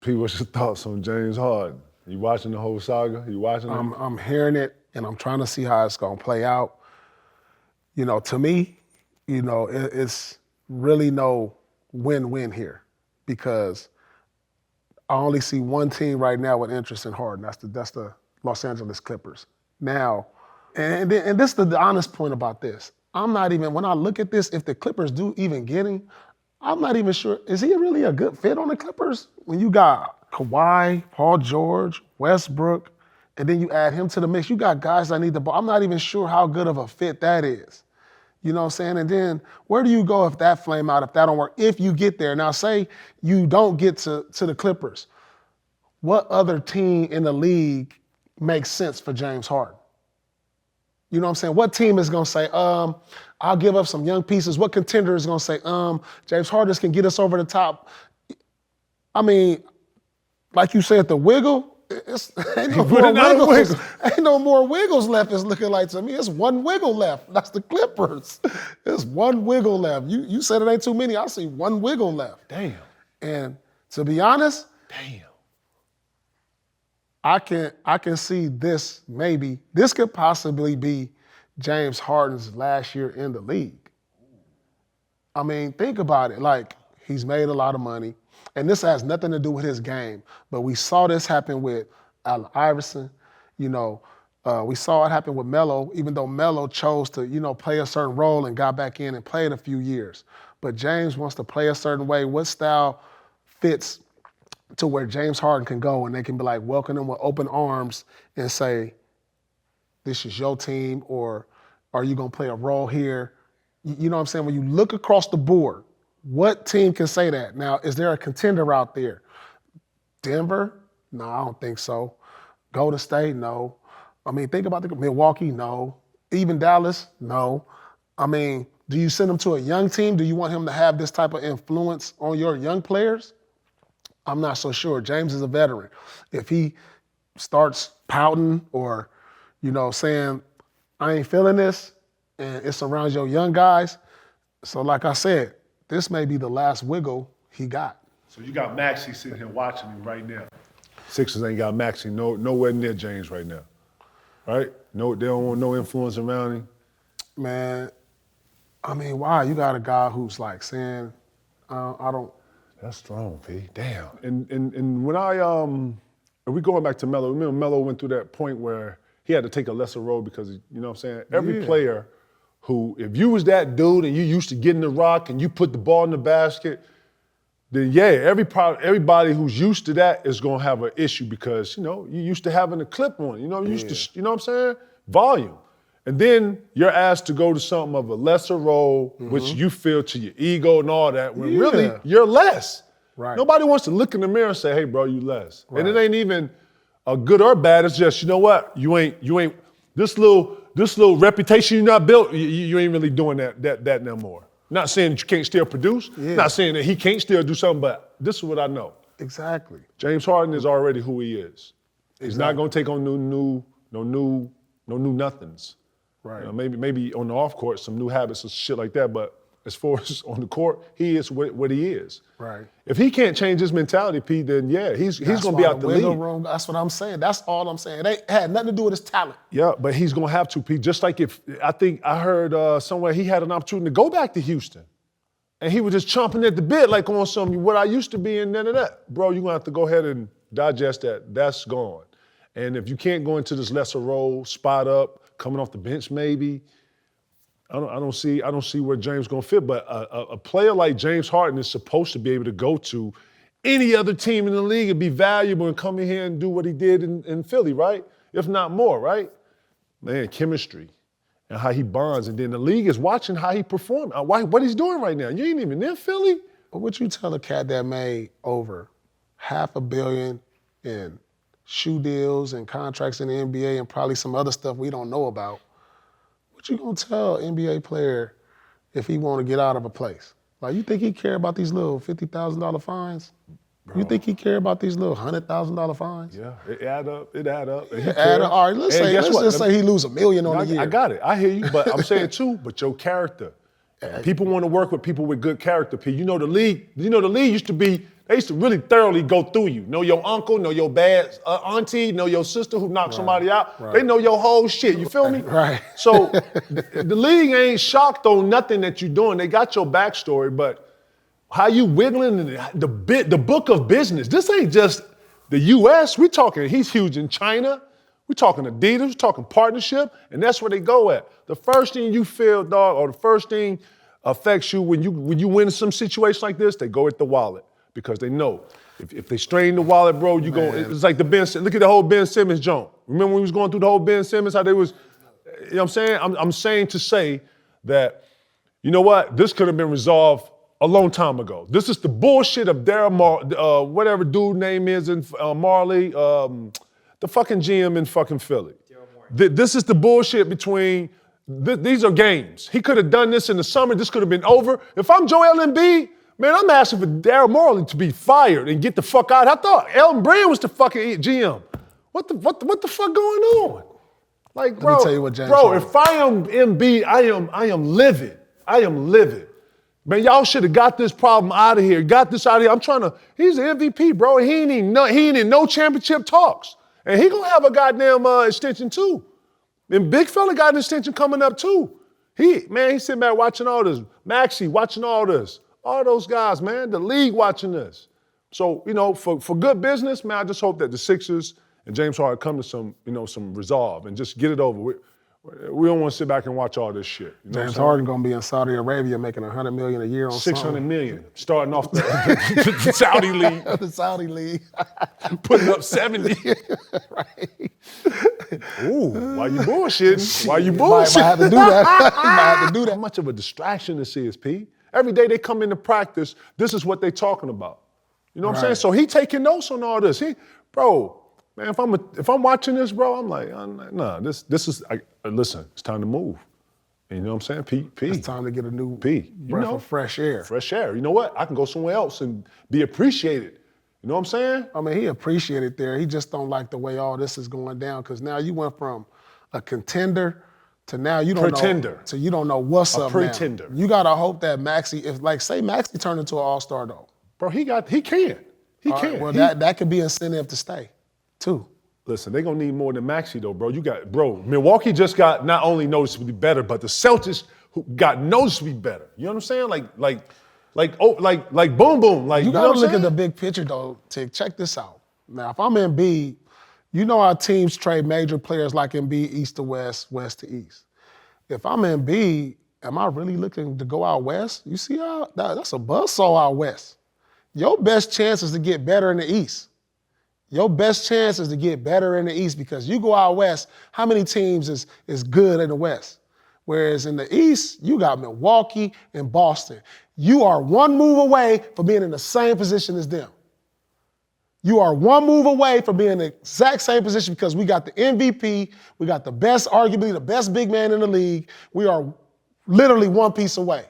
P, what's your thoughts on James Harden? You watching the whole saga? You watching it? I'm hearing it, and I'm trying to see how it's going to play out. You know, to me, it's really no win-win here because I only see one team right now with interest in Harden. That's the Los Angeles Clippers. Now, and this is the honest point about this. I'm not even, when I look at this, if the Clippers do even get him, I'm not even sure, is he really a good fit on the Clippers? When you got Kawhi, Paul George, Westbrook, and then you add him to the mix, you got guys that need the ball. I'm not even sure how good of a fit that is. You know what I'm saying? And then where do you go if that flame out, if that don't work, if you get there? Now say you don't get to the Clippers. What other team in the league makes sense for James Harden? You know what I'm saying? What team is going to say, I'll give up some young pieces? What contender is going to say, James Harden can get us over the top? I mean, like you said, the wiggle, ain't no more wiggles. Ain't no more wiggles left, it's looking like to me. It's one wiggle left. That's the Clippers. There's one wiggle left. You said it ain't too many. I see one wiggle left. Damn. And to be honest, Damn. I can see this maybe. This could possibly be James Harden's last year in the league. I mean, think about it. Like, he's made a lot of money, and this has nothing to do with his game. But we saw this happen with Allen Iverson. We saw it happen with Melo, even though Melo chose to, play a certain role and got back in and played a few years. But James wants to play a certain way. What style fits to where James Harden can go and they can be like, welcome him with open arms and say, this is your team, or are you going to play a role here? You know what I'm saying? When you look across the board, what team can say that? Now, is there a contender out there? Denver? No, I don't think so. Golden State? No. I mean, think about Milwaukee? No. Even Dallas? No. I mean, do you send him to a young team? Do you want him to have this type of influence on your young players? I'm not so sure. James is a veteran. If he starts pouting or, saying, I ain't feeling this, and it surrounds your young guys, so like I said, this may be the last wiggle he got. So you got Maxey sitting here watching him right now. Sixers ain't got Maxey nowhere near James right now, right? No, they don't want no influence around him. Man, I mean, why? You got a guy who's like saying, I don't. That's strong, P. Damn. And when and we going back to Melo, remember Melo went through that point where he had to take a lesser role because, you know what I'm saying? Every player who, if you was that dude and you used to getting the rock and you put the ball in the basket, then everybody who's used to that is gonna have an issue because, you used to having a clip on, you used to, you know what I'm saying? Volume. And then you're asked to go to something of a lesser role, which you feel to your ego and all that, when really you're less. Right. Nobody wants to look in the mirror and say, hey, bro, you less. Right. And it ain't even a good or bad. It's just, you know what? You ain't this little reputation you not built, you ain't really doing that no more. Not saying that you can't still produce, not saying that he can't still do something, but this is what I know. Exactly. James Harden is already who he is. He's not gonna take on no new nothings. Right. Maybe on the off court, some new habits and shit like that, but as far as on the court, he is what he is. Right. If he can't change his mentality, Pete, then he's going to be out the league. Room, that's what I'm saying. That's all I'm saying. It had nothing to do with his talent. Yeah, but he's going to have to, Pete. Just like I think I heard somewhere he had an opportunity to go back to Houston, and he was just chomping at the bit like on some what I used to be and that. Bro, you're going to have to go ahead and digest that. That's gone. And if you can't go into this lesser role, spot up, coming off the bench maybe, I don't see where James gonna fit. But a player like James Harden is supposed to be able to go to any other team in the league and be valuable and come in here and do what he did in Philly, right? If not more, right? Man, chemistry and how he bonds. And then the league is watching how he performs, what he's doing right now. You ain't even in Philly. But what you tell a cat that made over $500 million in shoe deals and contracts in the NBA and probably some other stuff we don't know about, what you gonna tell an NBA player if he want to get out of a place? Like, you think he care about these little $50,000 fines? Bro. You think he care about these little $100,000 fines? Yeah, it add up. It add up. All right, let's just say he lose $1 million on the year. I got it. I hear you, but I'm saying too, but your character. People want to work with people with good character, P. The league used to be They used to really thoroughly go through you. Know your uncle, know your bad auntie, know your sister who knocked somebody out. Right. They know your whole shit. You feel me? Right. So the league ain't shocked on nothing that you're doing. They got your backstory, but how you wiggling in the book of business. This ain't just the U.S. We're talking. He's huge in China. We're talking Adidas, we're talking partnership, and that's where they go at. The first thing you feel, dog, or the first thing affects you when you win some situation like this, they go at the wallet because they know if they strain the wallet, bro, you go. It's like the Ben. Look at the whole Ben Simmons joint. Remember when we was going through the whole Ben Simmons, how they was, you know what I'm saying? I'm saying to say that, you know what, this could have been resolved a long time ago. This is the bullshit of Daryl whatever dude name is in Marley. The fucking GM in fucking Philly. This is the bullshit between, these are games. He could have done this in the summer, this could have been over. If I'm Joel Embiid, man, I'm asking for Daryl Morey to be fired and get the fuck out. I thought Elton Brand was the fucking GM. What the fuck going on? Like, bro, Let me tell you what James bro, Harden. if I am Embiid, I am livid. I am livid. Man, y'all should have got this problem out of here. Got this out of here. He's an MVP, bro. He ain't in no championship talks. And he gonna have a goddamn extension too. And big fella got an extension coming up too. He sitting back watching all this. Maxey watching all this. All those guys, man, the league watching this. So, you know, for good business, man, I just hope that the Sixers and James Harden come to some resolve and just get it over with. We don't want to sit back and watch all this shit. You know James Harden gonna be in Saudi Arabia making $100 million a year on $600 million, starting off the Saudi league, the Saudi league. putting up 70. Right. Ooh, why you bullshitting? Why you Might bullshitting? have to do that. Might have to do that. How much of a distraction this is, P? Every day they come into practice, this is what they talking about. You know what I'm saying? Right. So he taking notes on all this. Bro, man, if I'm watching this, bro, I'm like, nah, this is, listen, it's time to move. And you know what I'm saying? P. It's time to get a new P. breath of fresh air. Fresh air. You know what? I can go somewhere else and be appreciated. You know what I'm saying? I mean, he appreciated there. He just don't like the way all this is going down because now you went from a contender to now you don't Pretender. know. So you don't know what's up pretender. now. You got to hope that Maxey, say Maxey turned into an all-star though. Bro, he can. He All can. right, well, that could be incentive to stay too. Listen, they're gonna need more than Maxey though, bro. Milwaukee just got not only noticeably better, but the Celtics who got noticeably better. You know what I'm saying? Like boom boom. Like You know got what to I'm look saying? at the big picture though, Tick. Check this out. Now, if I'm Embiid, you know our teams trade major players like Embiid east to west, west to east. If I'm Embiid, am I really looking to go out west? You see how that's a buzzsaw out west. Your best chance is to get better in the east. Your best chance is to get better in the east because you go out west, how many teams is good in the west? Whereas in the east, you got Milwaukee and Boston. You are one move away from being in the same position as them. You are one move away from being in the exact same position because we got the MVP, we got arguably the best big man in the league. We are literally one piece away.